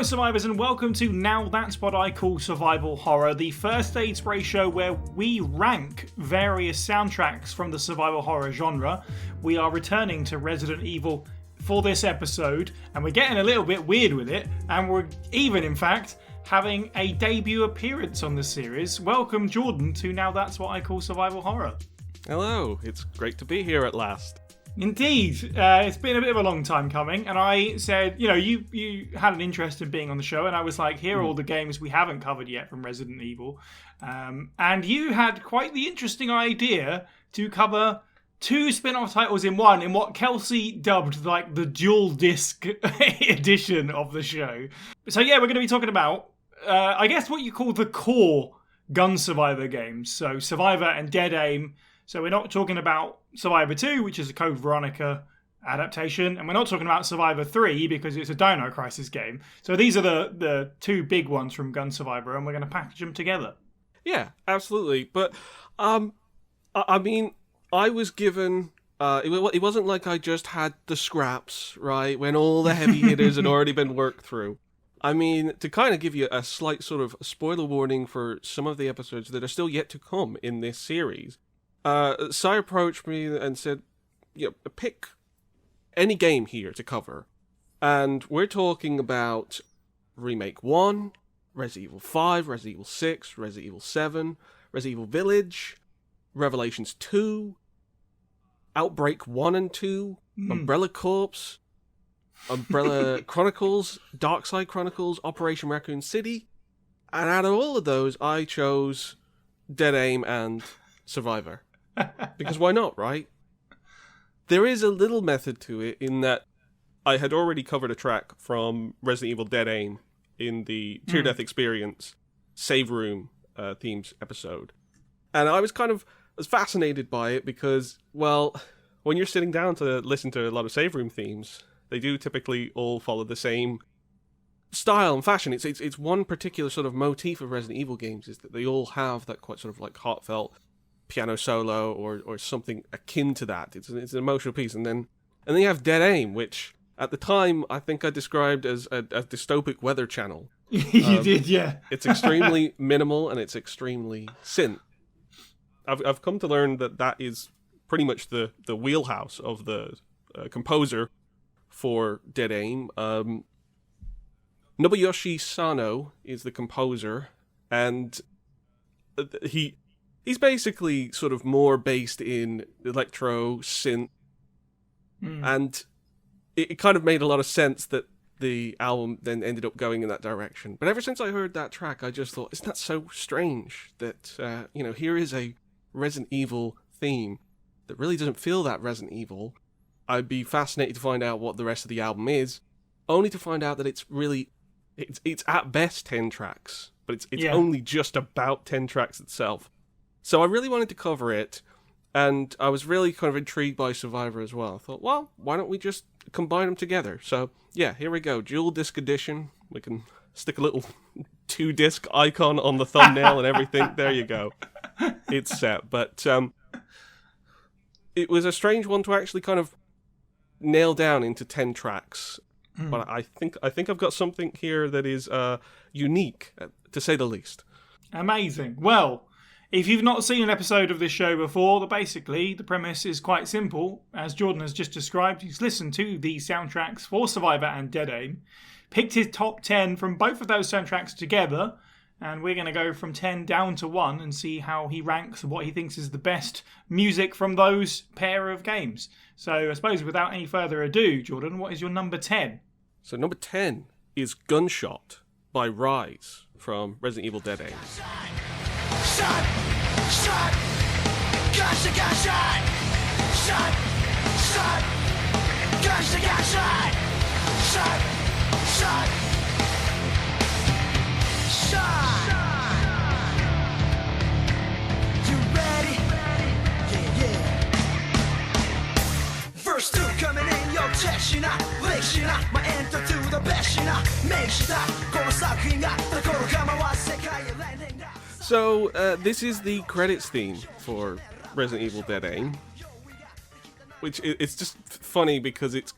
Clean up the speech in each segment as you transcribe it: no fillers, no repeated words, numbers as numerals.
Hello survivors and welcome to Now That's What I Call Survival Horror, the first aid spray show where we rank various soundtracks from the survival horror genre. We are returning to Resident Evil for this episode and we're getting a little bit weird with it, and we're even in fact having a debut appearance on the series. Welcome Jordan to Now That's What I Call Survival Horror. Hello, it's great to be here at last. Indeed, it's been a bit of a long time coming, and I said, you had an interest in being on the show, and I was like, here are all the games we haven't covered yet from Resident Evil, and you had quite the interesting idea to cover two spin-off titles in one, in what Kelsey dubbed like the dual disc edition of the show. So yeah, we're going to be talking about, I guess what you call the core gun survivor games, so Survivor and Dead Aim. So we're not talking about Survivor 2, which is a Code Veronica adaptation, and we're not talking about Survivor 3 because it's a Dino Crisis game. So these are the two big ones from Gun Survivor, and we're going to package them together. Yeah, absolutely. But, I mean, I was given... it wasn't like I just had the scraps, right, when all the heavy hitters had already been worked through. I mean, to kind of give you a slight sort of spoiler warning for some of the episodes that are still yet to come in this series... Sai approached me and said, pick any game here to cover. And we're talking about Remake 1, Resident Evil 5, Resident Evil 6, Resident Evil 7, Resident Evil Village, Revelations 2, Outbreak 1 and 2, Umbrella Corps, Umbrella Chronicles, Darkside Chronicles, Operation Raccoon City. And out of all of those, I chose Dead Aim and Survivor. Because why not, right? There is a little method to it in that I had already covered a track from Resident Evil Dead Aim in the Tear Death Experience Save Room themes episode. And I was fascinated by it because, well, when you're sitting down to listen to a lot of Save Room themes, they do typically all follow the same style and fashion. It's one particular sort of motif of Resident Evil games is that they all have that quite sort of like heartfelt piano solo or something akin to that. It's an emotional piece, and then you have Dead Aim, which at the time I think I described as a dystopic weather channel. You did, yeah. It's extremely minimal and it's extremely synth. I've come to learn that is pretty much the wheelhouse of the composer for Dead Aim. Nobuyoshi Sano is the composer, and he's basically sort of more based in electro, synth, and it kind of made a lot of sense that the album then ended up going in that direction. But ever since I heard that track, I just thought, isn't that so strange that, here is a Resident Evil theme that really doesn't feel that Resident Evil. I'd be fascinated to find out what the rest of the album is, only to find out that it's at best 10 tracks, but it's only just about 10 tracks itself. So I really wanted to cover it, and I was really kind of intrigued by Survivor as well. I thought, well, why don't we just combine them together? So, yeah, here we go. Dual disc edition. We can stick a little 2-disc icon on the thumbnail and everything. There you go. It's set. But it was a strange one to actually kind of nail down into 10 tracks. But I think I've got something here that is unique, to say the least. Amazing. Well, if you've not seen an episode of this show before, basically the premise is quite simple. As Jordan has just described, he's listened to the soundtracks for Survivor and Dead Aim, picked his top 10 from both of those soundtracks together, and we're going to go from 10 down to 1 and see how he ranks what he thinks is the best music from those pair of games. So I suppose without any further ado, Jordan, what is your number 10? So number 10 is Gunshot by Rise from Resident Evil Dead Aim. Shot! Shot! Gunshot! Gunshot! Shot! Shot! Gunshot! Gunshot! Shot! Shot! Shot! You ready? Yeah. Verse 2 coming in, your chest, my enter to the best, make So, this is the credits theme for Resident Evil Dead Aim, which it's just funny because it's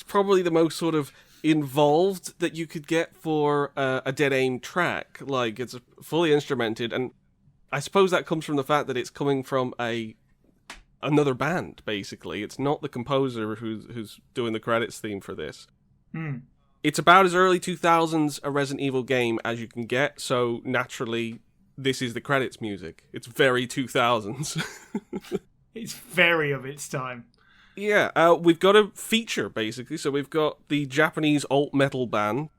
probably the most sort of involved that you could get for a Dead Aim track. Like, it's fully instrumented, and I suppose that comes from the fact that it's coming from another band, basically. It's not the composer who's doing the credits theme for this. It's about as early 2000s a Resident Evil game as you can get, so naturally, this is the credits music. It's very 2000s. It's very of its time. Yeah, we've got a feature, basically. So we've got the Japanese alt metal band,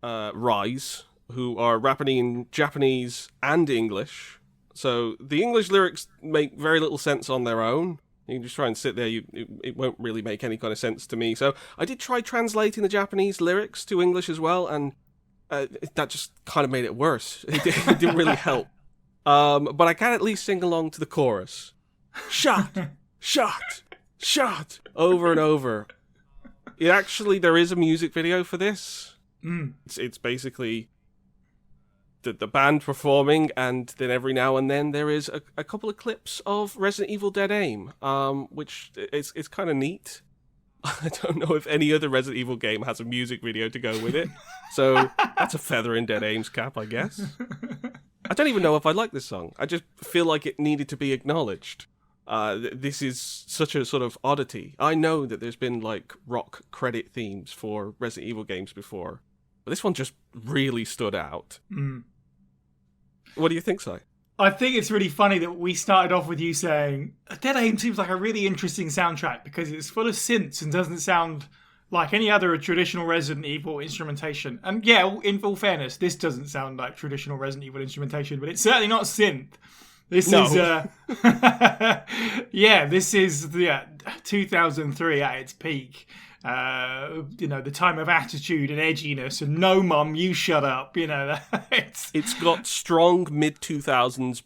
Rise, who are rapping in Japanese and English. So the English lyrics make very little sense on their own. You can just try and sit there, it won't really make any kind of sense to me. So I did try translating the Japanese lyrics to English as well, and that just kind of made it worse. It didn't really help. But I can at least sing along to the chorus. Shot! Shot! Shot! Over and over. There is a music video for this. It's basically the band performing, and then every now and then there is a couple of clips of Resident Evil Dead Aim, which it's kind of neat. I don't know if any other Resident Evil game has a music video to go with it, so that's a feather in Dead Aim's cap, I guess. I don't even know if I like this song. I just feel like it needed to be acknowledged. This is such a sort of oddity. I know that there's been like rock credit themes for Resident Evil games before, but this one just really stood out. What do you think, Si? I think it's really funny that we started off with you saying Dead Aim seems like a really interesting soundtrack because it's full of synths and doesn't sound like any other traditional Resident Evil instrumentation. And yeah, in full fairness, this doesn't sound like traditional Resident Evil instrumentation, but it's certainly not synth. This is, this is 2003 at its peak. The time of attitude and edginess, and no, mum, you shut up. It's got strong mid-2000s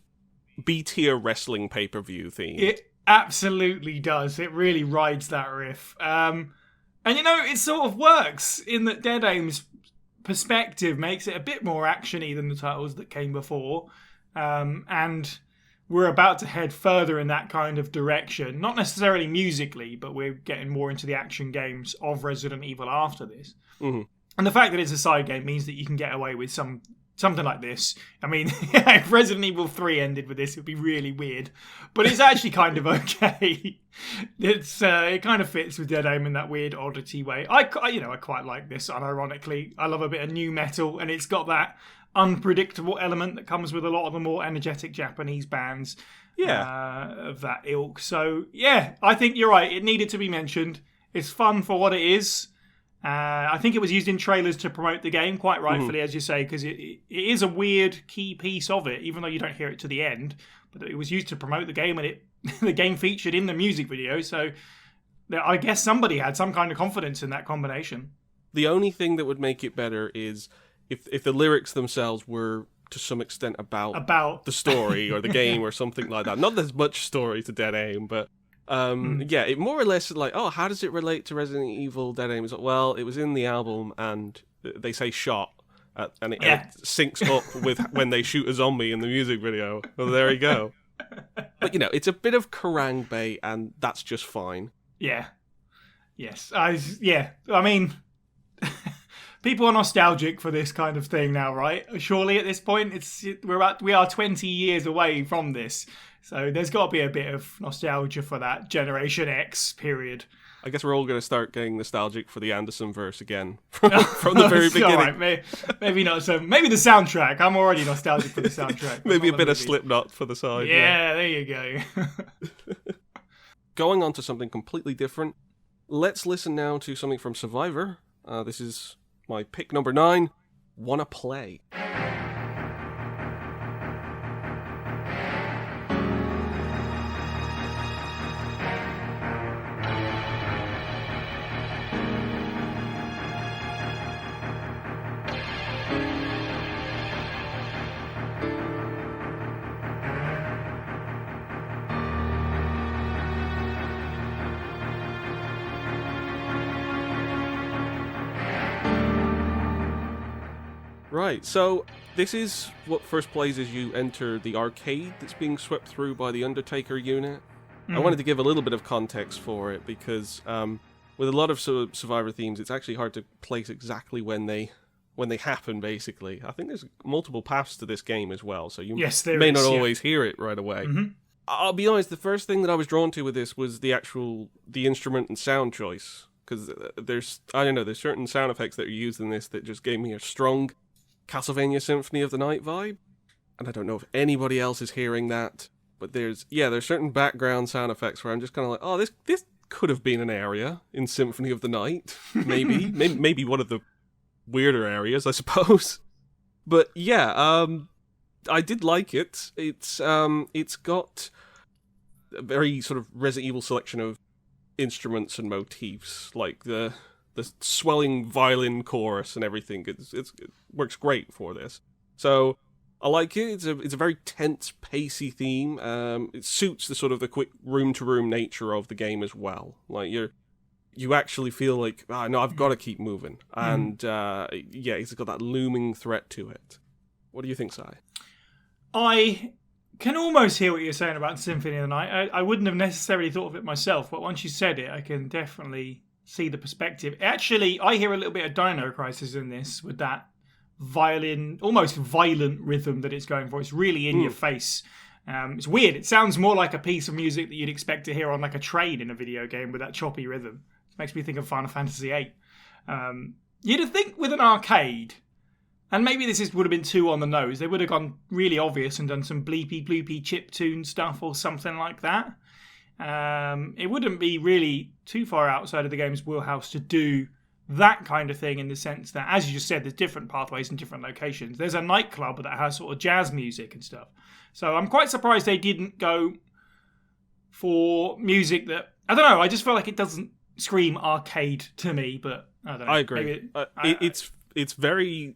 B-tier wrestling pay-per-view theme. It absolutely does. It really rides that riff. And it sort of works in that Dead Aim's perspective makes it a bit more actiony than the titles that came before. And we're about to head further in that kind of direction. Not necessarily musically, but we're getting more into the action games of Resident Evil after this. Mm-hmm. And the fact that it's a side game means that you can get away with something like this. I mean, if Resident Evil 3 ended with this, it would be really weird. But it's actually kind of okay. It kind of fits with Dead Aim in that weird oddity way. I quite like this, unironically. I love a bit of new metal, and it's got that unpredictable element that comes with a lot of the more energetic Japanese bands of that ilk. So, yeah, I think you're right. It needed to be mentioned. It's fun for what it is. I think it was used in trailers to promote the game, quite rightfully, as you say, because it is a weird key piece of it, even though you don't hear it to the end. But it was used to promote the game, and the game featured in the music video. So I guess somebody had some kind of confidence in that combination. The only thing that would make it better is if the lyrics themselves were to some extent about the story or the game or something like that. Not there's much story to Dead Aim, but it more or less like, oh, how does it relate to Resident Evil Dead Aim? It's like, well, it was in the album and they say shot and it syncs up with when they shoot a zombie in the music video. Well, there you go. But, it's a bit of Kerrang bait and that's just fine. Yeah. Yes. I mean... People are nostalgic for this kind of thing now, right? Surely at this point, we are 20 years away from this, so there's got to be a bit of nostalgia for that Generation X period. I guess we're all going to start getting nostalgic for the Anderson verse again from the very beginning. Right. Maybe not so. Maybe the soundtrack. I'm already nostalgic for the soundtrack. Maybe a bit of Slipknot for the side. Yeah, there you go. Going on to something completely different. Let's listen now to something from Survivor. This is my pick number 9, Wanna Play. Right, so this is what first plays as you enter the arcade that's being swept through by the Undertaker unit. I wanted to give a little bit of context for it because with a lot of Survivor themes, it's actually hard to place exactly when they happen, basically. I think there's multiple paths to this game as well, so you may not always hear it right away. Mm-hmm. I'll be honest, the first thing that I was drawn to with this was the instrument and sound choice, because there's certain sound effects that are used in this that just gave me a strong Castlevania Symphony of the Night vibe, and I don't know if anybody else is hearing that, but there's certain background sound effects where I'm just kind of like, oh, this could have been an area in Symphony of the Night, maybe, maybe one of the weirder areas, I suppose. But yeah, I did like it. It's got a very sort of Resident Evil selection of instruments and motifs, like the swelling violin chorus and everything. It works great for this. So I like it. It's a very tense, pacey theme. It suits the quick room-to-room nature of the game as well. Like you actually feel like, no, I've got to keep moving. And it's got that looming threat to it. What do you think, Si? I can almost hear what you're saying about Symphony of the Night. I wouldn't have necessarily thought of it myself, but once you said it, I can definitely see the perspective. Actually, I hear a little bit of Dino Crisis in this with that violin, almost violent rhythm that it's going for. It's really in your face. It's weird. It sounds more like a piece of music that you'd expect to hear on like a train in a video game with that choppy rhythm. It makes me think of Final Fantasy VIII. You'd think with an arcade, and maybe would have been too on the nose, they would have gone really obvious and done some bleepy bloopy chiptune stuff or something like that. It wouldn't be really too far outside of the game's wheelhouse to do that kind of thing, in the sense that, as you just said, there's different pathways and different locations. There's a nightclub that has sort of jazz music and stuff. So I'm quite surprised they didn't go for music that, I don't know, I just feel like it doesn't scream arcade to me, but I don't know. I agree. It's very...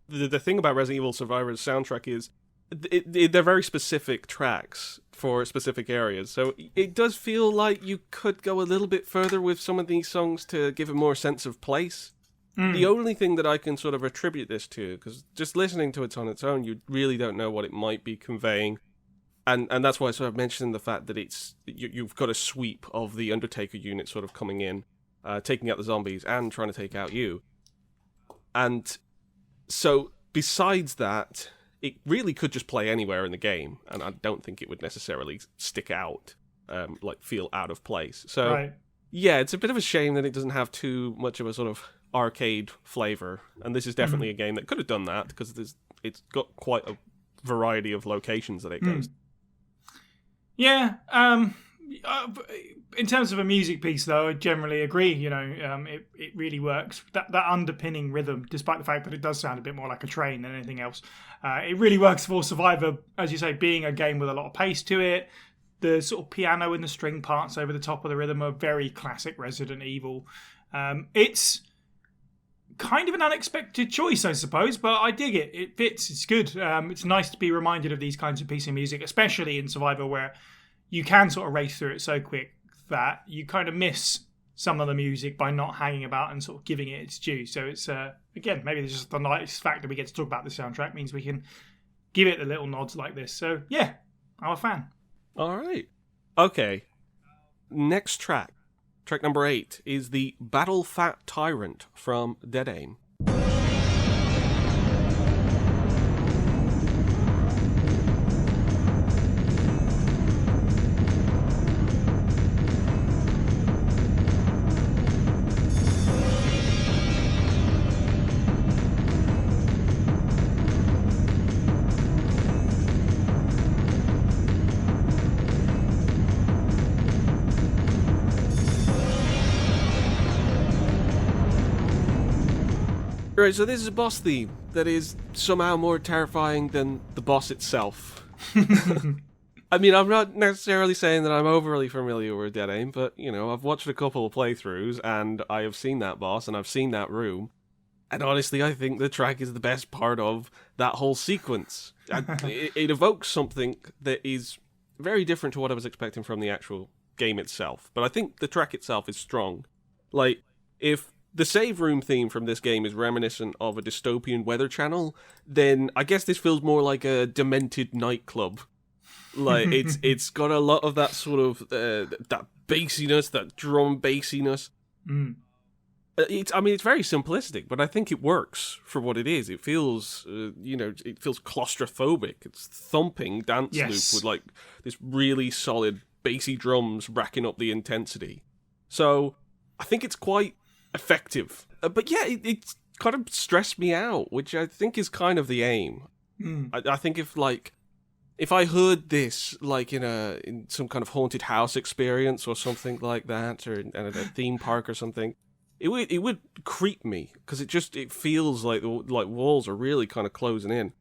The thing about Resident Evil Survivor's soundtrack is they're very specific tracks for specific areas. So it does feel like you could go a little bit further with some of these songs to give a more sense of place. The only thing that I can sort of attribute this to, because just listening to it on its own, you really don't know what it might be conveying. And that's why I sort of mentioned the fact that you've got a sweep of the Undertaker unit sort of coming in, taking out the zombies and trying to take out you. And so, besides that, it really could just play anywhere in the game, and I don't think it would necessarily stick out, feel out of place. So, right. Yeah, it's a bit of a shame that it doesn't have too much of a sort of arcade flavor, and this is definitely a game that could have done that, because it's got quite a variety of locations that it goes. Yeah, in terms of a music piece, though, I generally agree. It really works. That underpinning rhythm, despite the fact that it does sound a bit more like a train than anything else, it really works for Survivor, as you say, being a game with a lot of pace to it. The sort of piano and the string parts over the top of the rhythm are very classic Resident Evil. It's kind of an unexpected choice, I suppose, but I dig it. It fits. It's good. It's nice to be reminded of these kinds of pieces of music, especially in Survivor, where you can sort of race through it so quick that you kind of miss some of the music by not hanging about and sort of giving it its due. So it's, again, maybe it's just the nice fact that we get to talk about the soundtrack means we can give it the little nods like this. So, yeah, I'm a fan. All right. Okay. Next track number 8, is the Battle Fat Tyrant from Dead Aim. Right, so this is a boss theme that is somehow more terrifying than the boss itself. I mean, I'm not necessarily saying that I'm overly familiar with Dead Aim, but, I've watched a couple of playthroughs, and I have seen that boss, and I've seen that room, and honestly, I think the track is the best part of that whole sequence. It evokes something that is very different to what I was expecting from the actual game itself, but I think the track itself is strong. Like, if the save room theme from this game is reminiscent of a dystopian weather channel, then I guess this feels more like a demented nightclub. Like, it's got a lot of that sort of that bassiness, that drum bassiness. It's very simplistic, but I think it works for what it is. It feels, it feels claustrophobic. It's thumping dance loop with like this really solid bassy drums racking up the intensity. So I think it's quite effective. But yeah, it's kind of stressed me out, which I think is kind of the aim. I think if I heard this like in some kind of haunted house experience or something like that, or in a theme park or something, it would creep me, because it feels like walls are really kind of closing in.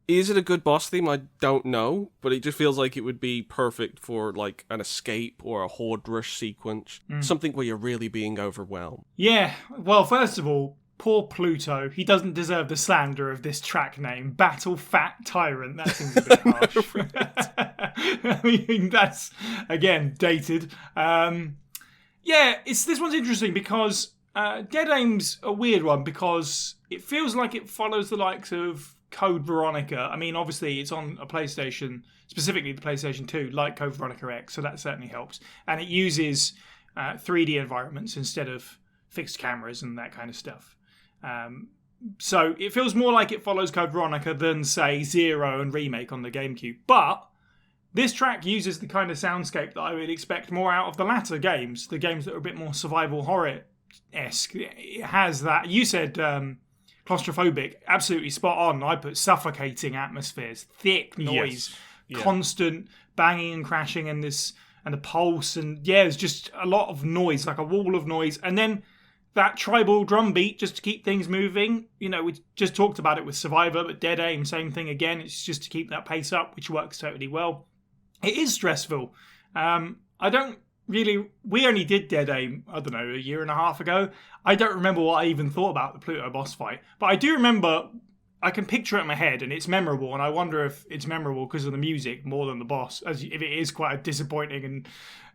Is it a good boss theme? I don't know, but it just feels like it would be perfect for like an escape or a horde rush sequence, something where you're really being overwhelmed. Yeah, well, first of all, poor Pluto. He doesn't deserve the slander of this track name, Battle Fat Tyrant. That seems a bit harsh. I mean, that's, again, dated. This one's interesting because Dead Aim's a weird one, because it feels like it follows the likes of Code Veronica. I mean, obviously, it's on a PlayStation, specifically the PlayStation 2, like Code Veronica X, so that certainly helps. And it uses 3D environments instead of fixed cameras and that kind of stuff. So it feels more like it follows Code Veronica than, say, Zero and Remake on the GameCube. But this track uses the kind of soundscape that I would expect more out of the latter games, the games that are a bit more survival horror-esque. It has that. You said claustrophobic, absolutely spot on. I put suffocating atmospheres, thick noise, constant banging and crashing, and the pulse, and there's just a lot of noise, like a wall of noise, and then that tribal drum beat just to keep things moving. We just talked about it with Survivor, but Dead Aim, same thing again. It's just to keep that pace up, which works totally well. It is stressful. We only did Dead Aim, I don't know, a year and a half ago. I don't remember what I even thought about the Pluto boss fight, but I do remember, I can picture it in my head, and it's memorable, and I wonder if it's memorable because of the music more than the boss, as if it is quite a disappointing and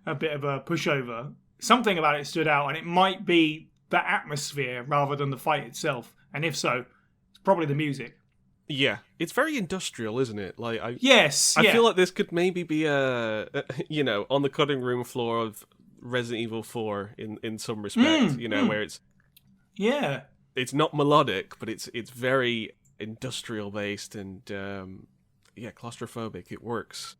a bit of a pushover. Something about it stood out, and it might be the atmosphere rather than the fight itself, and if so, it's probably the music. Yeah, it's very industrial, isn't it? I feel like this could maybe be on the cutting room floor of Resident Evil 4 in some respects. Where it's not melodic, but it's very industrial based and claustrophobic. It works.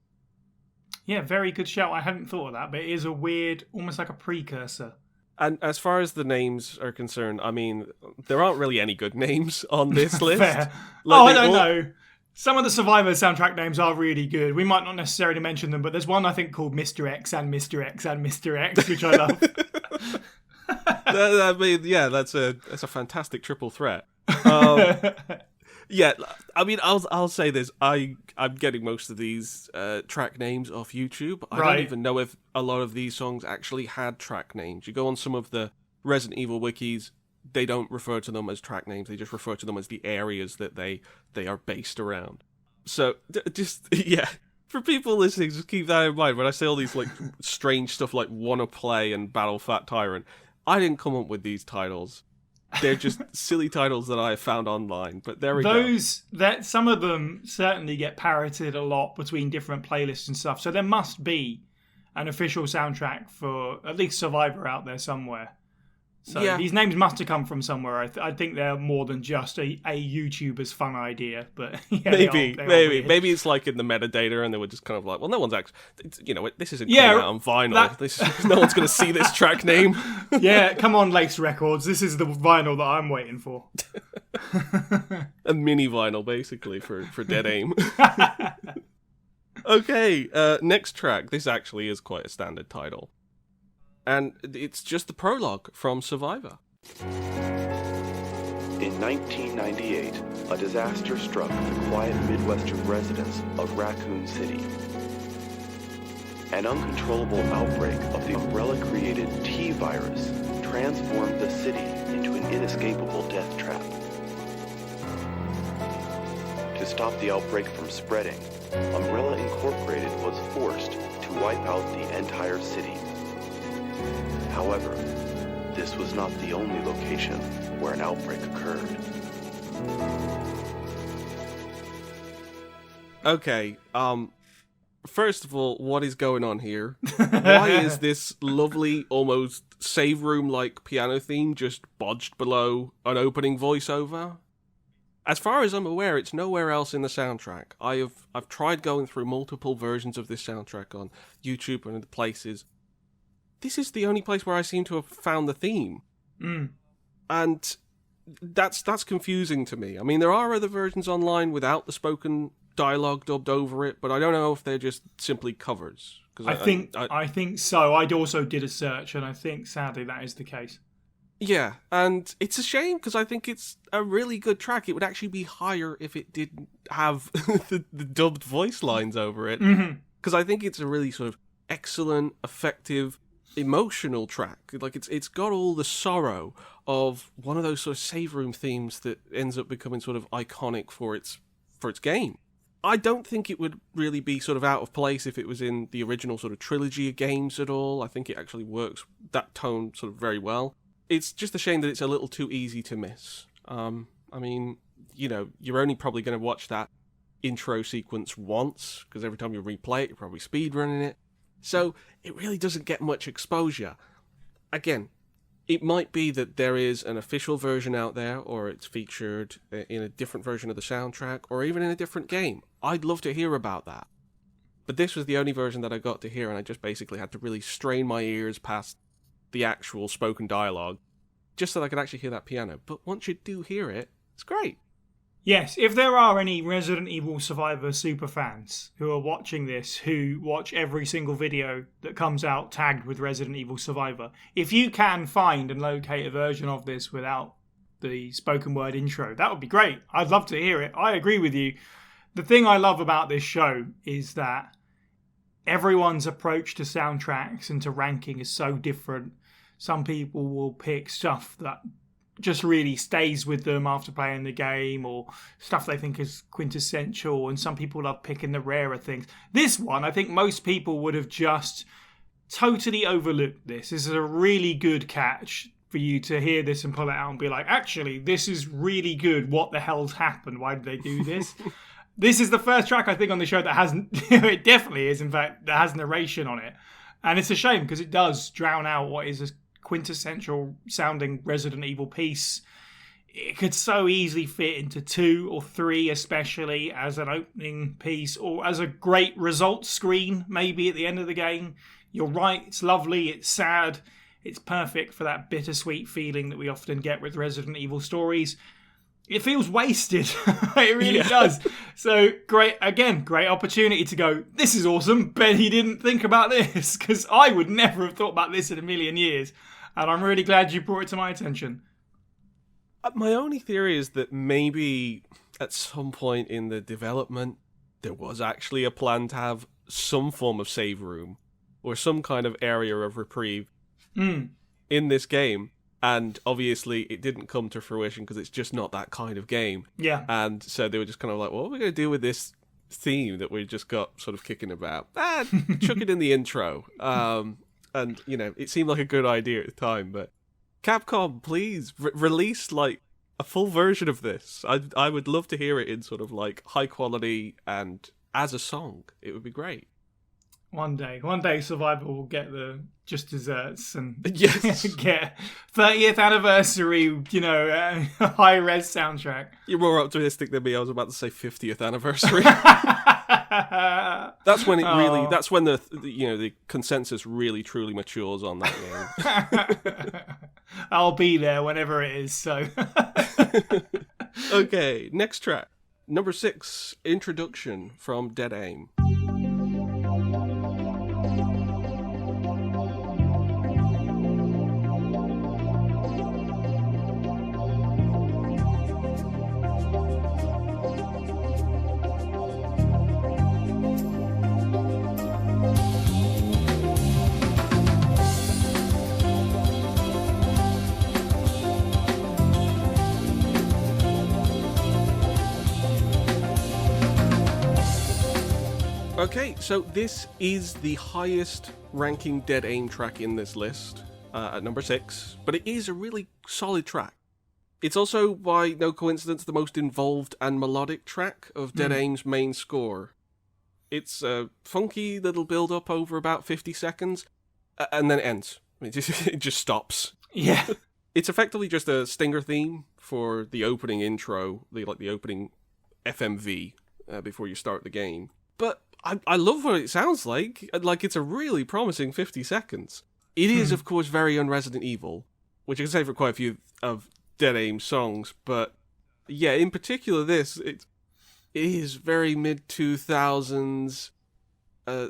Yeah, very good shout. I hadn't thought of that, but it is a weird, almost like a precursor. And as far as the names are concerned, I mean, there aren't really any good names on this list. Fair. I don't know. Some of the Survivor soundtrack names are really good. We might not necessarily mention them, but there's one I think called Mr. X and Mr. X and Mr. X, which I love. That's a fantastic triple threat. I'll say this. I'm getting most of these track names off YouTube. I don't even know if a lot of these songs actually had track names. You go on some of the Resident Evil wikis, they don't refer to them as track names. They just refer to them as the areas that they are based around. So, for people listening, just keep that in mind. When I say all these like strange stuff like Wanna Play and Battle Fat Tyrant, I didn't come up with these titles. They're just silly titles that I found online, but there we go. Some of them certainly get parroted a lot between different playlists and stuff, so there must be an official soundtrack for at least Survivor out there somewhere. So these names must have come from somewhere. I think they're more than just a YouTuber's fun idea, but maybe it's like in the metadata, and they were just kind of like, well, no one's actually, this isn't coming out on vinyl. No one's going to see this track name. Yeah, come on, Lace Records. This is the vinyl that I'm waiting for. A mini vinyl, basically, for Dead Aim. Okay, next track. This actually is quite a standard title. And it's just the prologue from Survivor. In 1998, a disaster struck the quiet Midwestern residents of Raccoon City. An uncontrollable outbreak of the umbrella-created T-virus transformed the city into an inescapable death trap. To stop the outbreak from spreading, Umbrella Incorporated was forced to wipe out the entire city. However, this was not the only location where an outbreak occurred. Okay, First of all, what is going on here? Why is this lovely, almost save room-like piano theme just bodged below an opening voiceover? As far as I'm aware, it's nowhere else in the soundtrack. I've tried going through multiple versions of this soundtrack on YouTube and other places. This is the only place where I seem to have found the theme. And that's confusing to me. I mean, there are other versions online without the spoken dialogue dubbed over it, but I don't know if they're just simply covers. I think so. I also did a search, and I think sadly that is the case. Yeah, and it's a shame because I think it's a really good track. It would actually be higher if it didn't have the dubbed voice lines over it, because I think it's a really sort of excellent, effective, emotional track. Like it's got all the sorrow of one of those sort of save room themes that ends up becoming sort of iconic for its game. I don't think it would really be sort of out of place if it was in the original sort of trilogy of games at all. I think it actually works that tone sort of very well. It's just a shame that it's a little too easy to miss. I mean, you know, you're only probably going to watch that intro sequence once, because every time you replay it, you're probably speedrunning it. So it really doesn't get much exposure. Again, it might be that there is an official version out there, or it's featured in a different version of the soundtrack, or even in a different game. I'd love to hear about that. But this was the only version that I got to hear, and I just basically had to really strain my ears past the actual spoken dialogue, just so that I could actually hear that piano. But once you do hear it, it's great. Yes, if there are any Resident Evil Survivor superfans who are watching this, who watch every single video that comes out tagged with Resident Evil Survivor, if you can find and locate a version of this without the spoken word intro, that would be great. I'd love to hear it. I agree with you. The thing I love about this show is that everyone's approach to soundtracks and to ranking is so different. Some people will pick stuff that just really stays with them after playing the game, or stuff they think is quintessential, and some people love picking the rarer things. This one, I think most people would have just totally overlooked this. This is a really good catch for you to hear this and pull it out and be like, actually, this is really good. What the hell's happened? Why did they do this? This is the first track, I think, on the show that hasn't... it definitely is, in fact, that has narration on it. And it's a shame, because it does drown out what is a quintessential sounding Resident Evil piece. It could so easily fit into 2 or 3, especially as an opening piece, or as a great results screen, maybe at the end of the game. You're right, it's lovely, it's sad, it's perfect for that bittersweet feeling that we often get with Resident Evil stories. It feels wasted. It really does. So great opportunity to go, this is awesome, but he didn't think about this, because I would never have thought about this in a million years. And I'm really glad you brought it to my attention. My only theory is that maybe at some point in the development, there was actually a plan to have some form of save room, or some kind of area of reprieve in this game. And obviously it didn't come to fruition because it's just not that kind of game. Yeah. And so they were just kind of like, well, what are we going to do with this theme that we just got sort of kicking about? Chuck it in the intro. And, you know, it seemed like a good idea at the time. But Capcom, please, release, like, a full version of this. I would love to hear it in sort of, like, high quality and as a song. It would be great. One day, Survivor will get the just desserts and yes. get 30th anniversary, you know, high res soundtrack. You're more optimistic than me. I was about to say 50th anniversary. That's when it really. That's when the consensus really truly matures on that game. I'll be there whenever it is. So. Okay, next track, number 6, Introduction from Dead Aim. Okay, so this is the highest ranking Dead Aim track in this list, at number 6, but it is a really solid track. It's also, by no coincidence, the most involved and melodic track of Dead Aim's main score. It's a funky little build-up over about 50 seconds, and then it ends. It just stops. Yeah. It's effectively just a stinger theme for the opening intro, the opening FMV before you start the game. But I love what it sounds like. Like, it's a really promising 50 seconds. It is, of course, very un-Resident Evil, which I can say for quite a few of Dead Aim songs, but yeah, in particular this, it is very mid-2000s,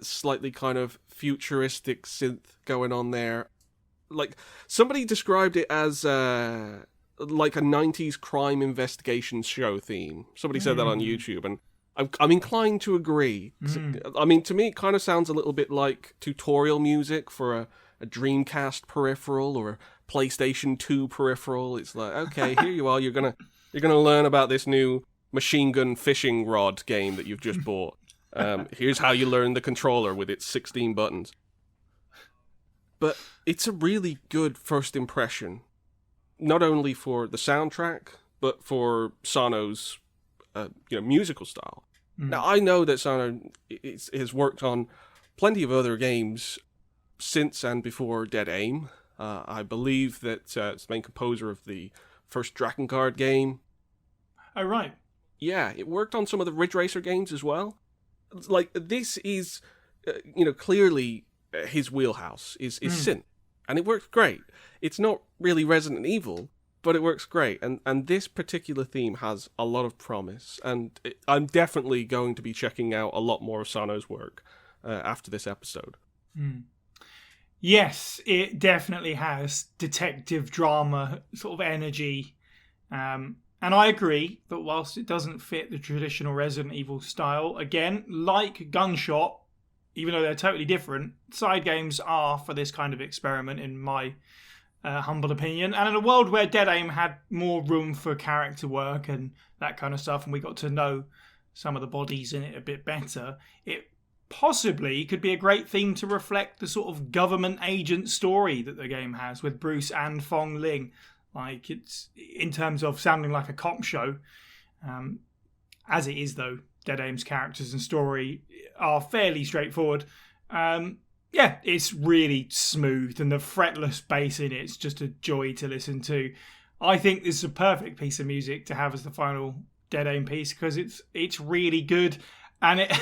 slightly kind of futuristic synth going on there. Like, somebody described it as like a 90s crime investigation show theme. Somebody said that on YouTube, and I'm inclined to agree. I mean, to me, it kind of sounds a little bit like tutorial music for a Dreamcast peripheral or a PlayStation 2 peripheral. It's like, okay, here you are. You're gonna learn about this new machine gun fishing rod game that you've just bought. Here's how you learn the controller with its 16 buttons. But it's a really good first impression, not only for the soundtrack, but for Sano's musical style. Now, I know that Sano has worked on plenty of other games since and before Dead Aim. I believe that it's the main composer of the first Drakengard game. Oh, right. Yeah, it worked on some of the Ridge Racer games as well. Like, this is, clearly his wheelhouse is synth, and it works great. It's not really Resident Evil, but it works great, and this particular theme has a lot of promise, and I'm definitely going to be checking out a lot more of Sano's work after this episode. Yes, it definitely has detective drama sort of energy, and I agree that whilst it doesn't fit the traditional Resident Evil style, again, like Gunshot, even though they're totally different, side games are for this kind of experiment, in my humble opinion. And in a world where Dead Aim had more room for character work and that kind of stuff, and we got to know some of the bodies in it a bit better, it possibly could be a great theme to reflect the sort of government agent story that the game has with Bruce and Fong Ling. Like, it's, in terms of sounding like a cop show, as it is, though, Dead Aim's characters and story are fairly straightforward. Yeah, it's really smooth, and the fretless bass in it's just a joy to listen to. I think this is a perfect piece of music to have as the final Dead Aim piece, because it's really good, and it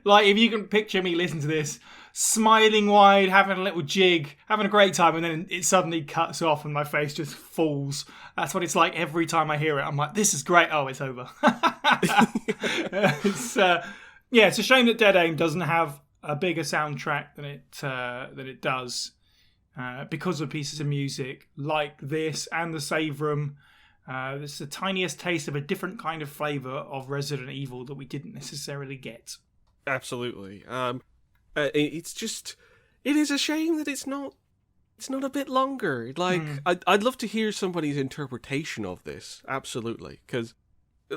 like, if you can picture me listening to this, smiling wide, having a little jig, having a great time, and then it suddenly cuts off and my face just falls. That's what it's like every time I hear it. I'm like, this is great. Oh, it's over. It's a shame that Dead Aim doesn't have a bigger soundtrack than it does, because of pieces of music like this and the Save Room. It's the tiniest taste of a different kind of flavour of Resident Evil that we didn't necessarily get. Absolutely. It is a shame that it's not a bit longer. Like, I'd love to hear somebody's interpretation of this. Absolutely. Because,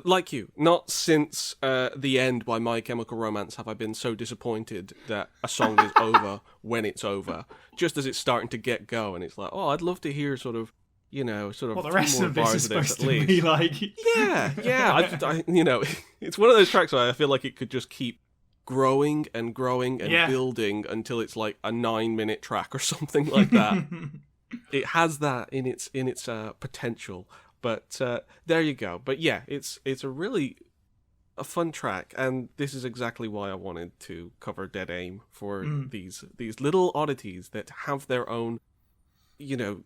like you, not since The End by My Chemical Romance have I been so disappointed that a song is over when it's over. Just as it's starting to get going, it's like, oh, I'd love to hear sort of what the rest of this is supposed to least. be like. Yeah. It's one of those tracks where I feel like it could just keep growing and building until it's like a 9-minute track or something like that. It has that in its potential, but there you go. But yeah, it's a really a fun track, and this is exactly why I wanted to cover Dead Aim, for these little oddities that have their own,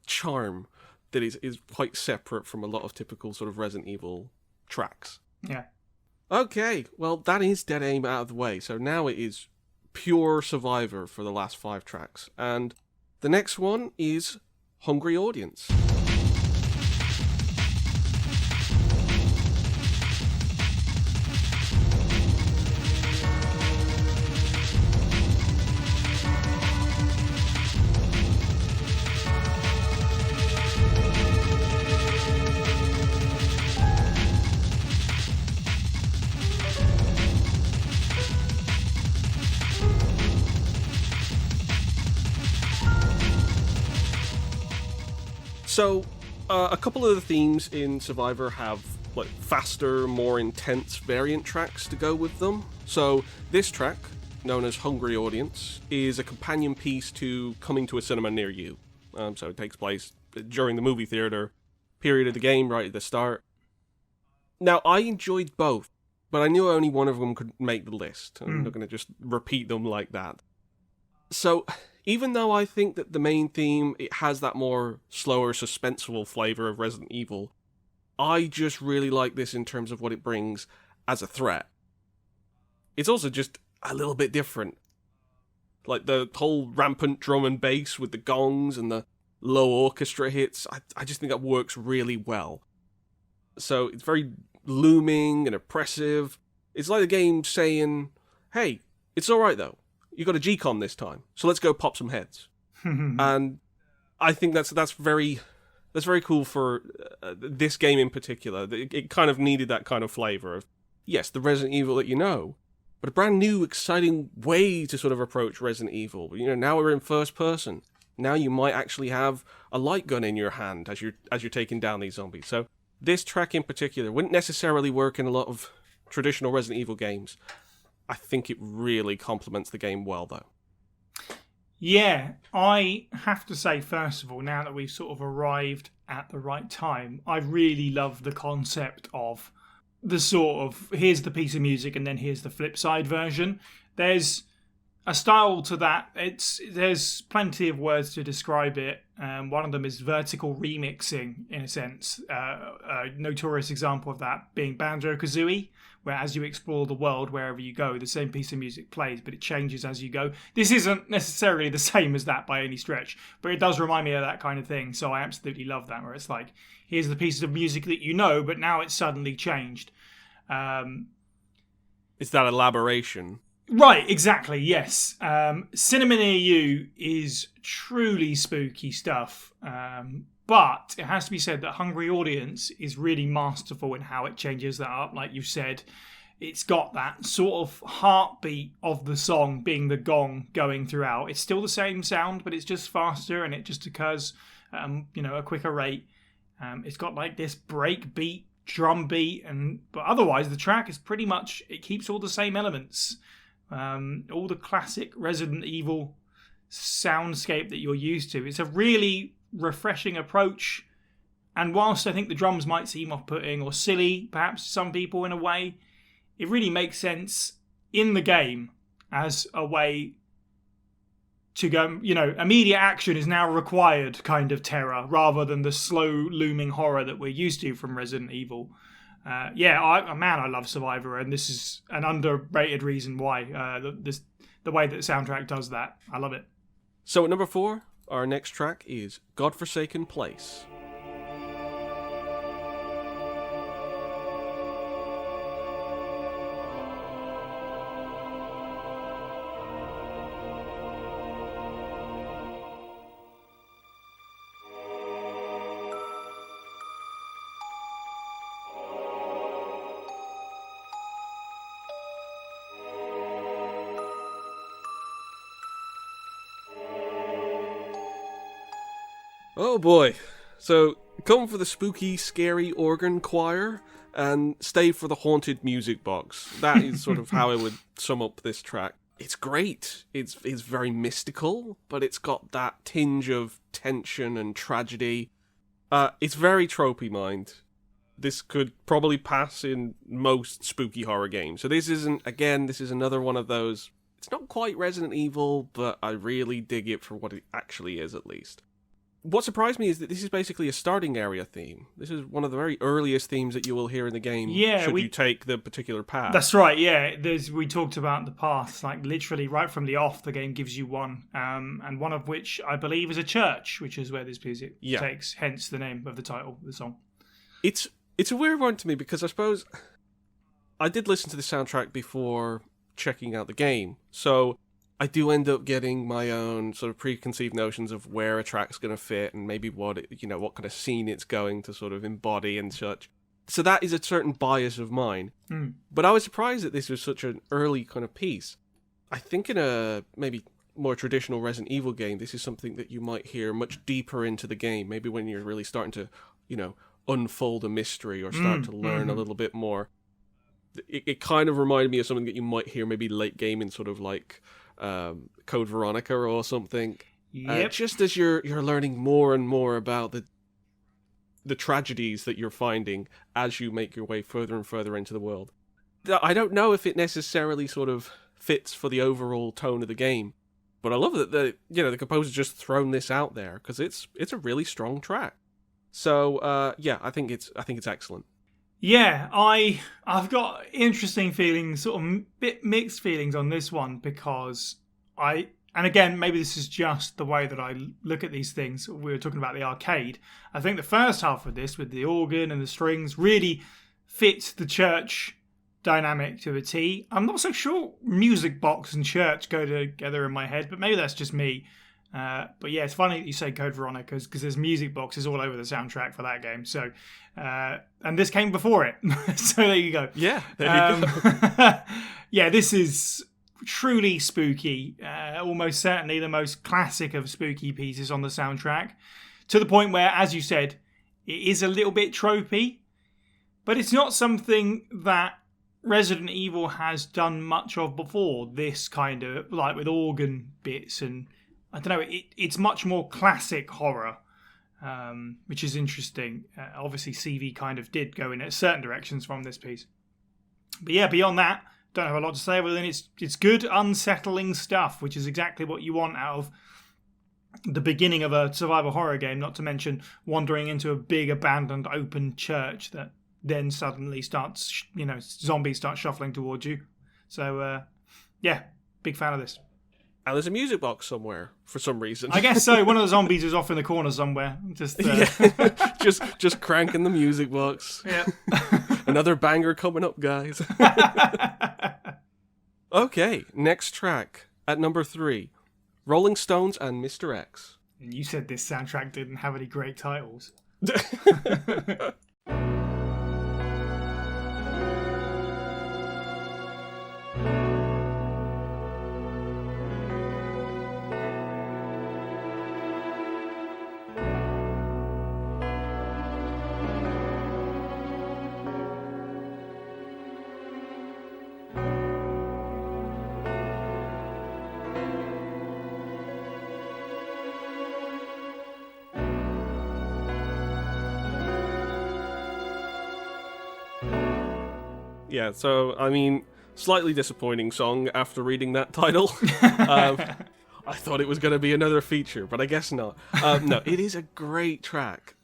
charm that is quite separate from a lot of typical sort of Resident Evil tracks. Yeah. Okay, well, that is Dead Aim out of the way, so now it is pure Survivor for the last 5 tracks. And the next one is Hungry Audience. So, a couple of the themes in Survivor have like faster, more intense variant tracks to go with them. So this track, known as Hungry Audience, is a companion piece to Coming to a Cinema Near You. So it takes place during the movie theater period of the game, right at the start. Now, I enjoyed both, but I knew only one of them could make the list. I'm not going to just repeat them like that. So, even though I think that the main theme, it has that more slower, suspenseful flavor of Resident Evil, I just really like this in terms of what it brings as a threat. It's also just a little bit different. Like the whole rampant drum and bass with the gongs and the low orchestra hits, I just think that works really well. So it's very looming and oppressive. It's like the game saying, hey, it's alright though. You got a G-Con this time, so let's go pop some heads. And I think that's very cool for this game in particular. It kind of needed that kind of flavor of, yes, the Resident Evil that you know, but a brand new, exciting way to sort of approach Resident Evil. You know, now we're in first person. Now you might actually have a light gun in your hand as you're taking down these zombies. So this track in particular wouldn't necessarily work in a lot of traditional Resident Evil games. I think it really complements the game well, though. Yeah, I have to say, first of all, now that we've sort of arrived at the right time, I really love the concept of the sort of, here's the piece of music and then here's the flip side version. There's a style to that. There's plenty of words to describe it. One of them is vertical remixing, in a sense. A notorious example of that being Banjo-Kazooie, where as you explore the world, wherever you go, the same piece of music plays, but it changes as you go. This isn't necessarily the same as that by any stretch, but it does remind me of that kind of thing, so I absolutely love that, where it's like, here's the piece of music that you know, but now it's suddenly changed. It's that elaboration. Right, exactly, yes. Cinema Near You is truly spooky stuff, but it has to be said that Hungry Audience is really masterful in how it changes that up. Like you said, it's got that sort of heartbeat of the song being the gong going throughout. It's still the same sound, but it's just faster and it just occurs at a quicker rate. It's got like this break beat, drum beat, but otherwise the track is pretty much, it keeps all the same elements. All the classic Resident Evil soundscape that you're used to. It's a really refreshing approach, and whilst I think the drums might seem off-putting or silly, perhaps to some people in a way, it really makes sense in the game as a way to go, immediate action is now required kind of terror, rather than the slow looming horror that we're used to from Resident Evil. I love Survivor, and this is an underrated reason why. The way that the soundtrack does that, I love it. So at number 4, our next track is Godforsaken Place. Oh boy. So, come for the spooky, scary organ choir, and stay for the haunted music box. That is sort of how I would sum up this track. It's great. It's very mystical, but it's got that tinge of tension and tragedy. It's very tropey, mind. This could probably pass in most spooky horror games. So this is another one of those, it's not quite Resident Evil, but I really dig it for what it actually is, at least. What surprised me is that this is basically a starting area theme. This is one of the very earliest themes that you will hear in the game, you take the particular path. That's right, yeah. We talked about the paths, like literally right from the off, the game gives you one, and one of which I believe is a church, which is where this music takes, hence the name of the title of the song. It's a weird one to me, because I suppose I did listen to the soundtrack before checking out the game, so I do end up getting my own sort of preconceived notions of where a track's going to fit and maybe what kind of scene it's going to sort of embody and such. So that is a certain bias of mine. But I was surprised that this was such an early kind of piece. I think in a maybe more traditional Resident Evil game, this is something that you might hear much deeper into the game, maybe when you're really starting to, unfold a mystery or start to learn a little bit more. it kind of reminded me of something that you might hear maybe late game in sort of like Code Veronica or something. Yep. Just as you're learning more and more about the tragedies that you're finding as you make your way further and further into the world. I don't know if it necessarily sort of fits for the overall tone of the game, but I love that the composer's just thrown this out there because it's a really strong track. So I think it's excellent. Yeah, I've got interesting feelings, sort of bit mixed feelings on this one because and again, maybe this is just the way that I look at these things. We were talking about the arcade. I think the first half of this with the organ and the strings really fits the church dynamic to a T. I'm not so sure music box and church go together in my head, but maybe that's just me. But yeah, it's funny that you say Code Veronica because there's music boxes all over the soundtrack for that game. So, and this came before it. So there you go. Yeah, there you go. Yeah, this is truly spooky. Almost certainly the most classic of spooky pieces on the soundtrack. To the point where, as you said, it is a little bit tropey. But it's not something that Resident Evil has done much of before. This kind of, like with organ bits and I don't know, it's much more classic horror, which is interesting. Obviously, CV kind of did go in certain directions from this piece. But yeah, beyond that, don't have a lot to say other than it's good, unsettling stuff, which is exactly what you want out of the beginning of a survival horror game, not to mention wandering into a big, abandoned, open church that then suddenly starts, zombies start shuffling towards you. So, yeah, big fan of this. And there's a music box somewhere for some reason. I guess so. One of the zombies is off in the corner somewhere. Just just cranking the music box. Yeah. Another banger coming up, guys. Okay, next track at number 3, Rolling Stones and Mr. X. And you said this soundtrack didn't have any great titles. Yeah, so, I mean, slightly disappointing song after reading that title. I thought it was going to be another feature, but I guess not. No, it is a great track.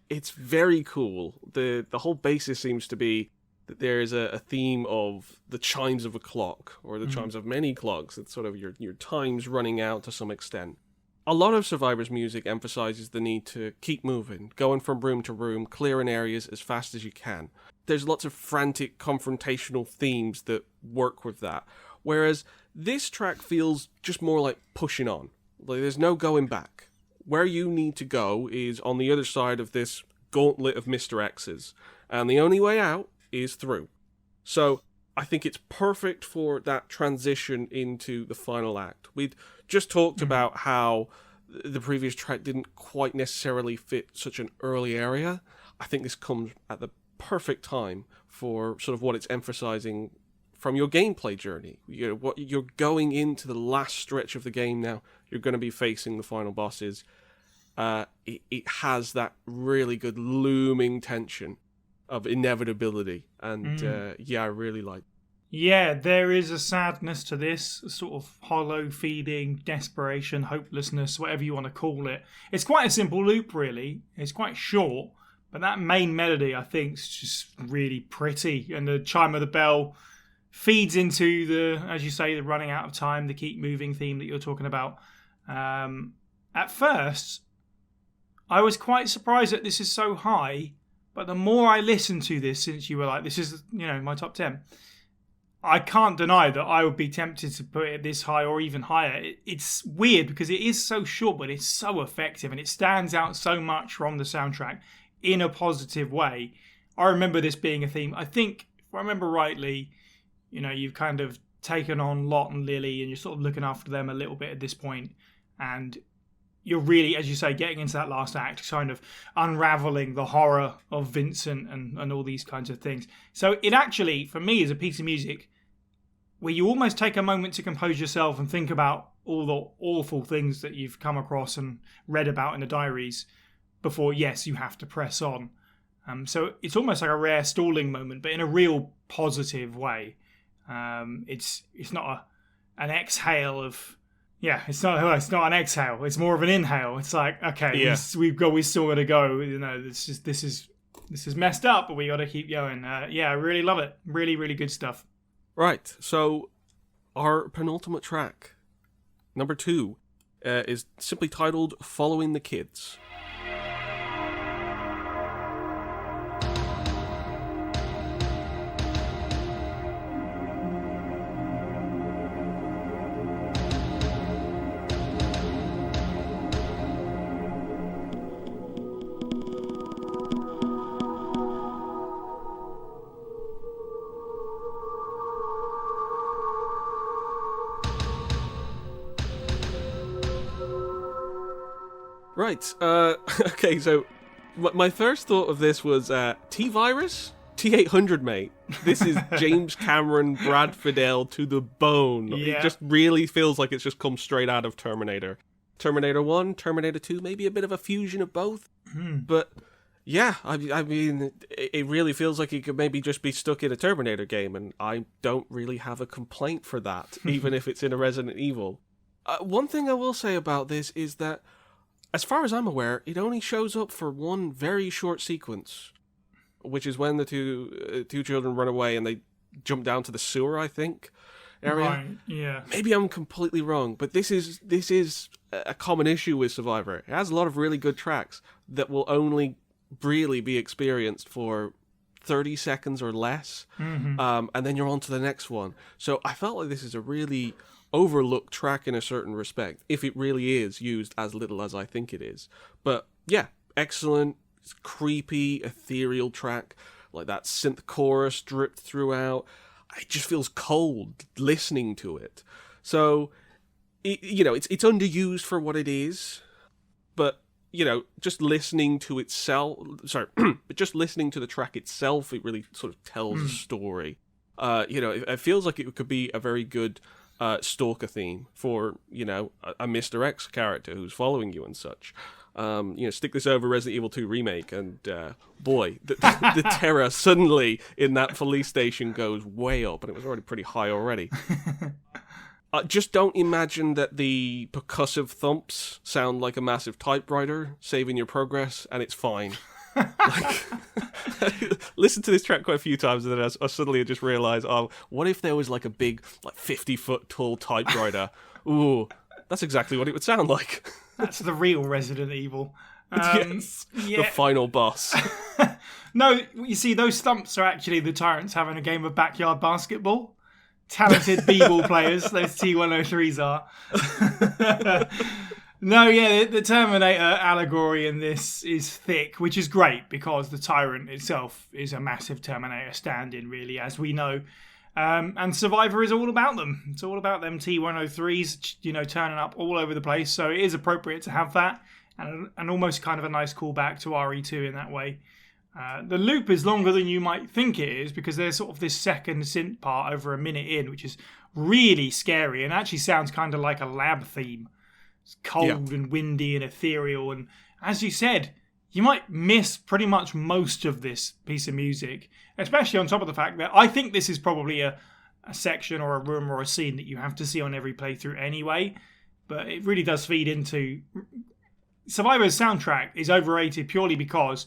It's very cool. The whole basis seems to be that there is a theme of the chimes of a clock, or the chimes of many clocks. It's sort of your time's running out to some extent. A lot of Survivor's music emphasizes the need to keep moving, going from room to room, clearing areas as fast as you can. There's lots of frantic, confrontational themes that work with that. Whereas this track feels just more like pushing on. Like there's no going back. Where you need to go is on the other side of this gauntlet of Mr. X's. And the only way out is through. So I think it's perfect for that transition into the final act. We'd just talked about how the previous track didn't quite necessarily fit such an early area. I think this comes at the perfect time for sort of what it's emphasizing from your gameplay journey. What you're going into the last stretch of the game now. You're going to be facing the final bosses. It has that really good looming tension of inevitability, and I really like. Yeah, there is a sadness to this, a sort of hollow feeling, desperation, hopelessness, whatever you want to call it. It's quite a simple loop, really. It's quite short, but that main melody, I think, is just really pretty. And the chime of the bell feeds into the, as you say, the running out of time, the keep moving theme that you're talking about. At first, I was quite surprised that this is so high, but the more I listened to this, since you were like, this is, my top 10, I can't deny that I would be tempted to put it this high or even higher. It's weird because it is so short, but it's so effective and it stands out so much from the soundtrack in a positive way. I remember this being a theme. I think, if I remember rightly, you've kind of taken on Lot and Lily and you're sort of looking after them a little bit at this point. And you're really, as you say, getting into that last act, kind of unraveling the horror of Vincent and all these kinds of things. So it actually, for me, is a piece of music where you almost take a moment to compose yourself and think about all the awful things that you've come across and read about in the diaries before, yes, you have to press on. So it's almost like a rare stalling moment, but in a real positive way. It's not an exhale of... Yeah, it's not an exhale. It's more of an inhale. It's like, okay, we still got to go. You know, this is messed up, but we got to keep going. Yeah, I really love it. Really, really good stuff. Right. So, our penultimate track, number 2, is simply titled "Following the Kids." Right, okay, so my first thought of this was T-Virus? T-800, mate. This is James Cameron, Brad Fiedel to the bone. Yeah. It just really feels like it's just come straight out of Terminator. Terminator 1, Terminator 2, maybe a bit of a fusion of both. But, yeah, I mean, it really feels like it could maybe just be stuck in a Terminator game, and I don't really have a complaint for that, even if it's in a Resident Evil. One thing I will say about this is that, as far as I'm aware, it only shows up for one very short sequence, which is when the two children run away and they jump down to the sewer, I think, area. Right, yeah. Maybe I'm completely wrong, but this is a common issue with Survivor. It has a lot of really good tracks that will only really be experienced for 30 seconds or less, and then you're on to the next one. So I felt like this is a really overlooked track in a certain respect, if it really is used as little as I think it is. But yeah, excellent, creepy, ethereal track, like that synth chorus dripped throughout. It just feels cold listening to it. So, it's underused for what it is, but, just listening to itself, but just listening to the track itself, it really sort of tells a story. It feels like it could be a very good stalker theme for, a Mr. X character who's following you and such. Stick this over Resident Evil 2 Remake, and boy, the terror suddenly in that police station goes way up, and it was already pretty high already. Just don't imagine that the percussive thumps sound like a massive typewriter saving your progress, and it's fine. Listen to this track quite a few times, and then I suddenly just realised, what if there was like a big, 50-foot tall typewriter? Ooh, that's exactly what it would sound like. That's the real Resident Evil. Yes, the final boss. No, you see, those thumps are actually the Tyrants having a game of backyard basketball. Talented b-ball players, those T103s are. No, yeah, the Terminator allegory in this is thick, which is great because the Tyrant itself is a massive Terminator stand-in, really, as we know. And Survivor is all about them. It's all about them T103s, turning up all over the place. So it is appropriate to have that, and almost kind of a nice callback to RE2 in that way. The loop is longer than you might think it is because there's sort of this second synth part over a minute in, which is really scary and actually sounds kind of like a lab theme. It's cold and windy and ethereal, and as you said, you might miss pretty much most of this piece of music, especially on top of the fact that I think this is probably a section or a room or a scene that you have to see on every playthrough anyway, but it really does feed into... Survivor's soundtrack is overrated purely because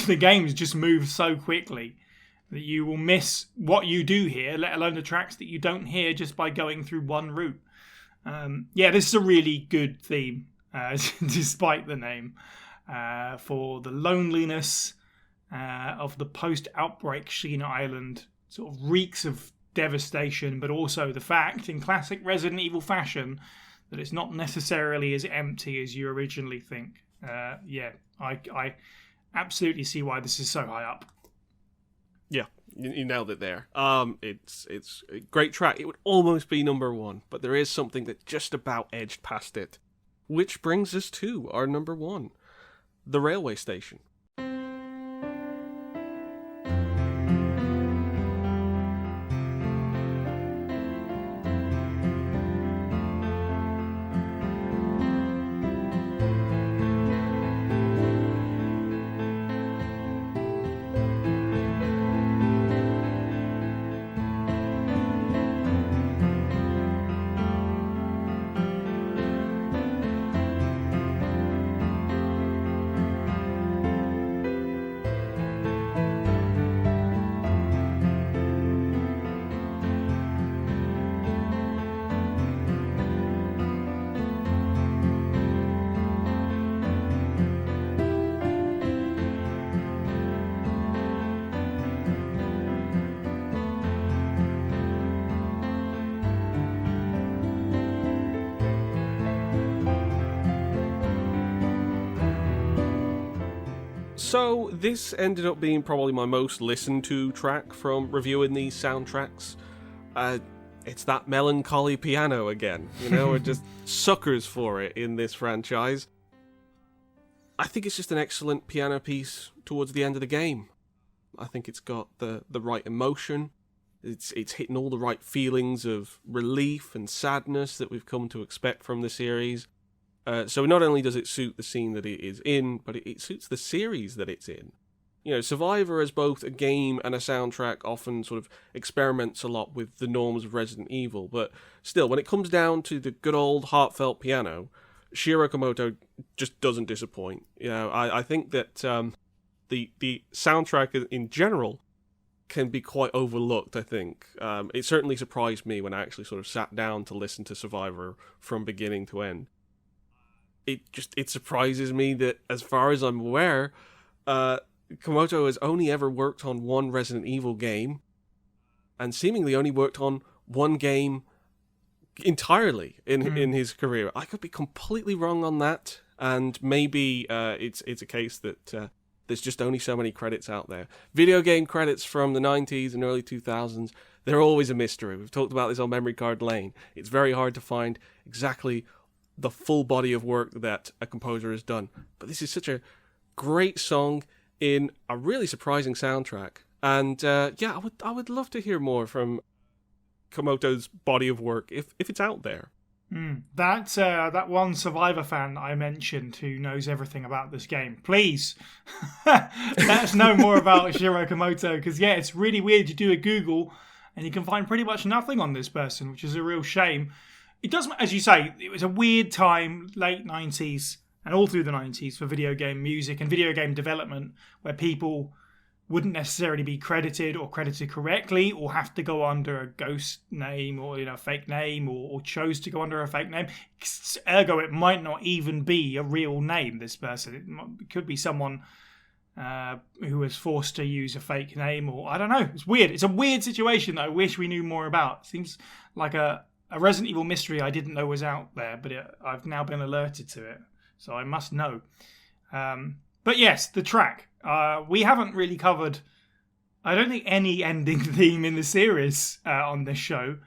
the games just move so quickly that you will miss what you do hear, let alone the tracks that you don't hear just by going through one route. This is a really good theme, despite the name, for the loneliness of the post-outbreak Sheena Island. Sort of reeks of devastation, but also the fact, in classic Resident Evil fashion, that it's not necessarily as empty as you originally think. I absolutely see why this is so high up. Yeah, you nailed it there. It's a great track. It would almost be number one, but there is something that just about edged past it. Which brings us to our number 1, the railway station. So this ended up being probably my most listened to track from reviewing these soundtracks. It's that melancholy piano again, we're just suckers for it in this franchise. I think it's just an excellent piano piece towards the end of the game. I think it's got the right emotion. It's hitting all the right feelings of relief and sadness that we've come to expect from the series. So not only does it suit the scene that it is in, but it suits the series that it's in. Survivor as both a game and a soundtrack often sort of experiments a lot with the norms of Resident Evil, but still, when it comes down to the good old heartfelt piano, Shigeru Komoto just doesn't disappoint. I think that the soundtrack in general can be quite overlooked, I think. It certainly surprised me when I actually sort of sat down to listen to Survivor from beginning to end. It surprises me that, as far as I'm aware, Komoto has only ever worked on one Resident Evil game, and seemingly only worked on one game entirely in his career. I could be completely wrong on that, and maybe it's a case that there's just only so many credits out there. Video game credits from the 90s and early 2000s, they're always a mystery. We've talked about this on Memory Card Lane. It's very hard to find exactly the full body of work that a composer has done. But this is such a great song in a really surprising soundtrack. And I would love to hear more from Komoto's body of work if it's out there. That one Survivor fan I mentioned who knows everything about this game, please let us know more about Shigeru Komoto, because it's really weird. You do a Google and you can find pretty much nothing on this person, which is a real shame. It does, as you say, it was a weird time, late 90s and all through the 90s for video game music and video game development, where people wouldn't necessarily be credited or credited correctly, or have to go under a ghost name or fake name, or chose to go under a fake name. Ergo, it might not even be a real name, this person. It could be someone who was forced to use a fake name, or I don't know. It's weird. It's a weird situation that I wish we knew more about. It seems like a Resident Evil mystery I didn't know was out there, but I've now been alerted to it, so I must know. But yes, the track. We haven't really covered, I don't think, any ending theme in the series on this show,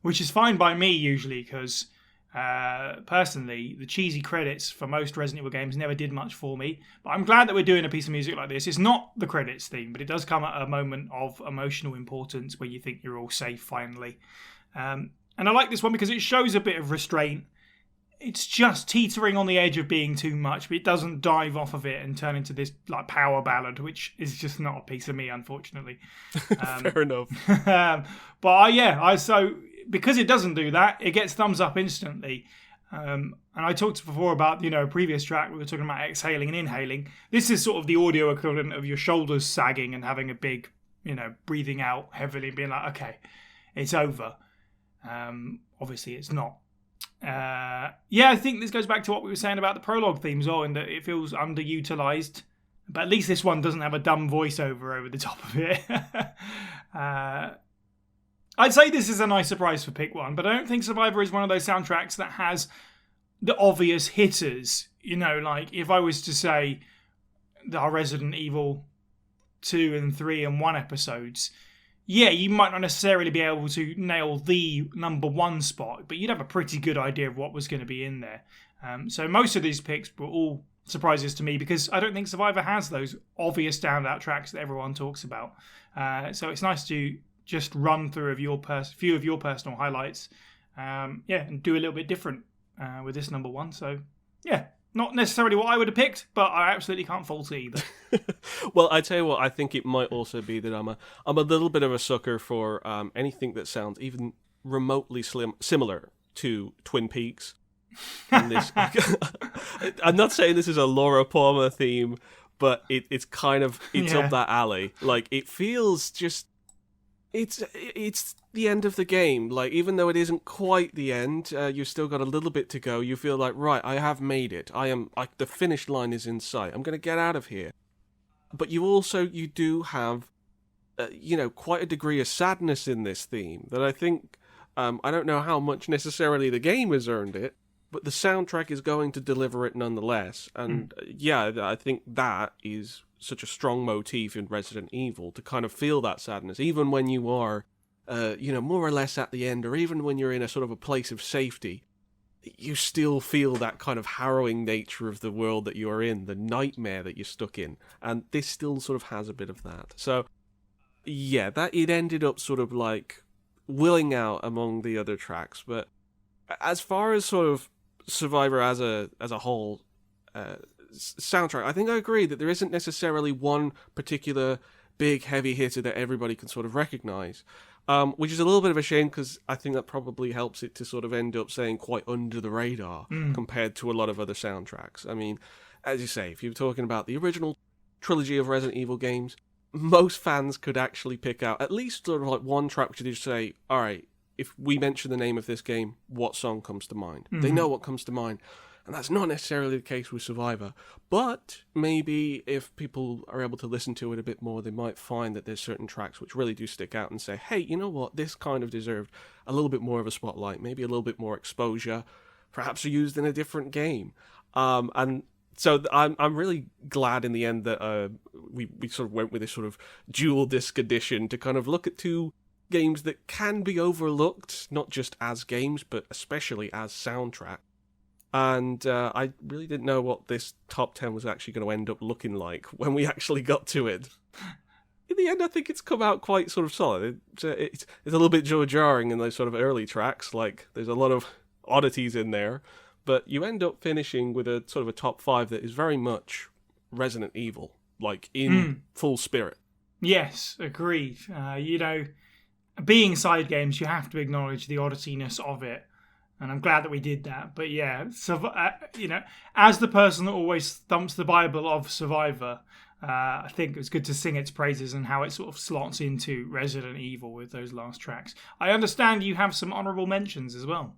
which is fine by me usually, because personally, the cheesy credits for most Resident Evil games never did much for me. But I'm glad that we're doing a piece of music like this. It's not the credits theme, but it does come at a moment of emotional importance where you think you're all safe finally. And I like this one because it shows a bit of restraint. It's just teetering on the edge of being too much, but it doesn't dive off of it and turn into this like power ballad, which is just not a piece of me, unfortunately. Fair enough. So because it doesn't do that, it gets thumbs up instantly. And I talked before about, a previous track, we were talking about exhaling and inhaling. This is sort of the audio equivalent of your shoulders sagging and having a big, breathing out heavily and being like, okay, it's over. Obviously it's not. I think this goes back to what we were saying about the Prologue themes, and that it feels underutilized. But at least this one doesn't have a dumb voiceover over the top of it. I'd say this is a nice surprise for pick one, but I don't think Survivor is one of those soundtracks that has the obvious hitters. Like if I was to say our Resident Evil 2 and 3 and 1 episodes, you might not necessarily be able to nail the number one spot, but you'd have a pretty good idea of what was going to be in there. So most of these picks were all surprises to me because I don't think Survivor has those obvious standout tracks that everyone talks about. So it's nice to just run through few of your personal highlights, and do a little bit different with this number one. So yeah, not necessarily what I would have picked, but I absolutely can't fault it either. Well, I tell you what, I think it might also be that I'm a little bit of a sucker for anything that sounds even remotely similar to Twin Peaks. And this, I'm not saying this is a Laura Palmer theme, but it's up that alley. Like, it feels just it's the end of the game. Like, even though it isn't quite the end, you've still got a little bit to go. You feel like, right, I have made it. The finish line is in sight. I'm going to get out of here. But you do have, quite a degree of sadness in this theme that I think, I don't know how much necessarily the game has earned it, but the soundtrack is going to deliver it nonetheless. And I think that is such a strong motif in Resident Evil, to kind of feel that sadness, even when you are, more or less at the end, or even when you're in a sort of a place of safety. You still feel that kind of harrowing nature of the world that you're in, the nightmare that you're stuck in. And this still sort of has a bit of that. So, yeah, that it ended up sort of like willing out among the other tracks. But as far as sort of Survivor as a whole soundtrack, I think I agree that there isn't necessarily one particular big heavy hitter that everybody can sort of recognize. Which is a little bit of a shame, because I think that probably helps it to sort of end up saying quite under the radar compared to a lot of other soundtracks. I mean, as you say, if you're talking about the original trilogy of Resident Evil games, most fans could actually pick out at least sort of like one track which they just say, all right, if we mention the name of this game, what song comes to mind? They know what comes to mind. And that's not necessarily the case with Survivor. But maybe if people are able to listen to it a bit more, they might find that there's certain tracks which really do stick out and say, hey, you know what? This kind of deserved a little bit more of a spotlight, maybe a little bit more exposure, perhaps used in a different game. And so I'm really glad in the end that we sort of went with this sort of dual disc edition to kind of look at two games that can be overlooked, not just as games, but especially as soundtrack. And I really didn't know what this top 10 was actually going to end up looking like when we actually got to it. In the end, I think it's come out quite sort of solid. It's a little bit jaw-jarring in those sort of early tracks. Like, there's a lot of oddities in there. But you end up finishing with a sort of a top 5 that is very much Resident Evil, like in full spirit. Yes, agreed. Being side games, you have to acknowledge the oddityness of it. And I'm glad that we did that. But yeah, as the person that always thumps the Bible of Survivor, I think it was good to sing its praises and how it sort of slots into Resident Evil with those last tracks. I understand you have some honourable mentions as well.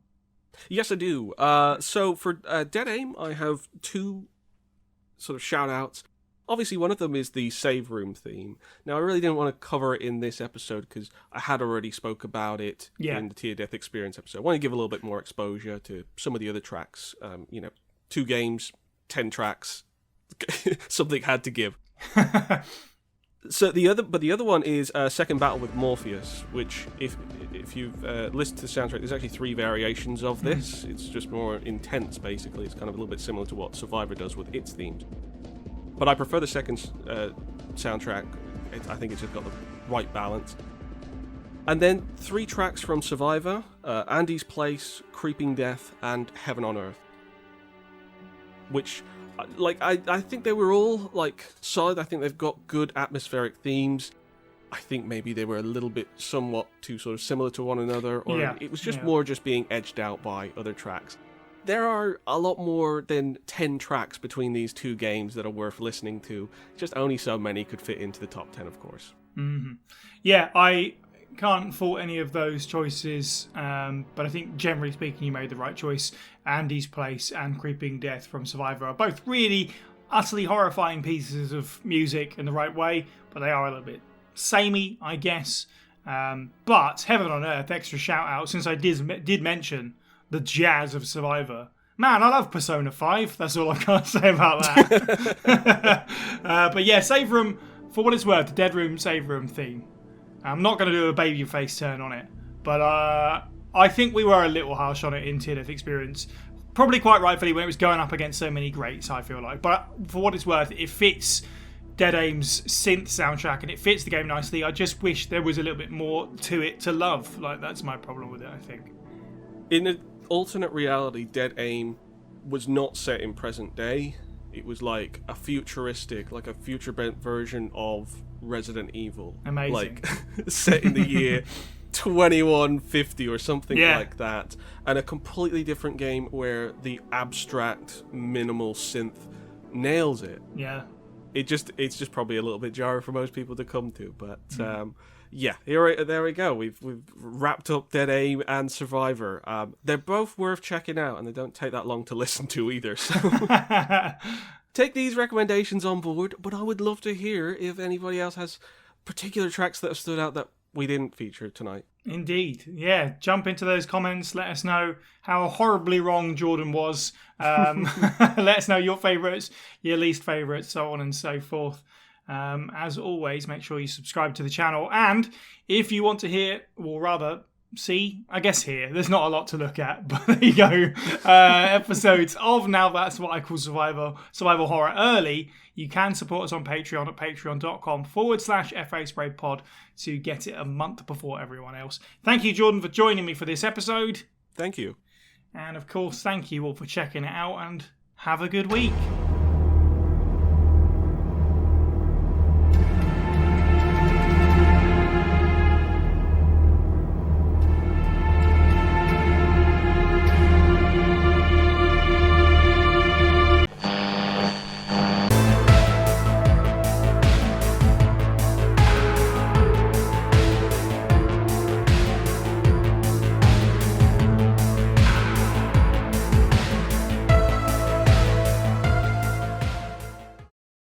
Yes, I do. So for Dead Aim, I have two sort of shout-outs. Obviously, one of them is the save room theme. Now, I really didn't want to cover it in this episode because I had already spoke about it in the Tier Death Experience episode. I want to give a little bit more exposure to some of the other tracks. 2 games, 10 tracks. Something had to give. So the other one is Second Battle with Morpheus, which if you've listened to the soundtrack, there's actually 3 variations of this. It's just more intense, basically. It's kind of a little bit similar to what Survivor does with its themes. But I prefer the second soundtrack. I think it's just got the right balance. And then 3 tracks from Survivor, Andy's Place, Creeping Death, and Heaven on Earth. Which, I think they were all, solid. I think they've got good atmospheric themes. I think maybe they were a little bit somewhat too sort of similar to one another, or it was just more just being edged out by other tracks. There are a lot more than 10 tracks between these 2 games that are worth listening to. Just only so many could fit into the top 10, of course. Mm-hmm. Yeah, I can't fault any of those choices, but I think generally speaking you made the right choice. Andy's Place and Creeping Death from Survivor are both really utterly horrifying pieces of music in the right way, but they are a little bit samey, I guess. But Heaven on Earth, extra shout out, since I did mention the jazz of Survivor. Man, I love Persona 5. That's all I've got to say about that. But yeah, Save Room, for what it's worth, the Dead Room Save Room theme. I'm not going to do a babyface turn on it, but I think we were a little harsh on it in Tier Death Experience. probably quite rightfully when it was going up against so many greats, I feel like. But for what it's worth, it fits Dead Aim's synth soundtrack and it fits the game nicely. I just wish there was a little bit more to it to love. Like, that's my problem with it, I think. In an alternate reality, Dead Aim was not set in present day. It was like a futuristic, like a future-bent version of Resident Evil. Amazing. Like, set in the year 2150 or something like that. And a completely different game where the abstract, minimal synth nails it. Yeah. It's just probably a little bit jarring for most people to come to, but there we go. We've wrapped up Dead Aim and Survivor. They're both worth checking out, and they don't take that long to listen to either. So take these recommendations on board. But I would love to hear if anybody else has particular tracks that have stood out that we didn't feature tonight. Indeed. Yeah, jump into those comments. Let us know how horribly wrong Jordan was. Let us know your favourites, your least favourites, so on and so forth. As always, make sure you subscribe to the channel. And if you want to hear, or rather see, I guess here, there's not a lot to look at, but there you go. Episodes of Now That's What I Call Survival Horror early. You can support us on Patreon at patreon.com/FASprayPod to get it a month before everyone else. Thank you, Jordan, for joining me for this episode. Thank you. And of course, thank you all for checking it out and have a good week.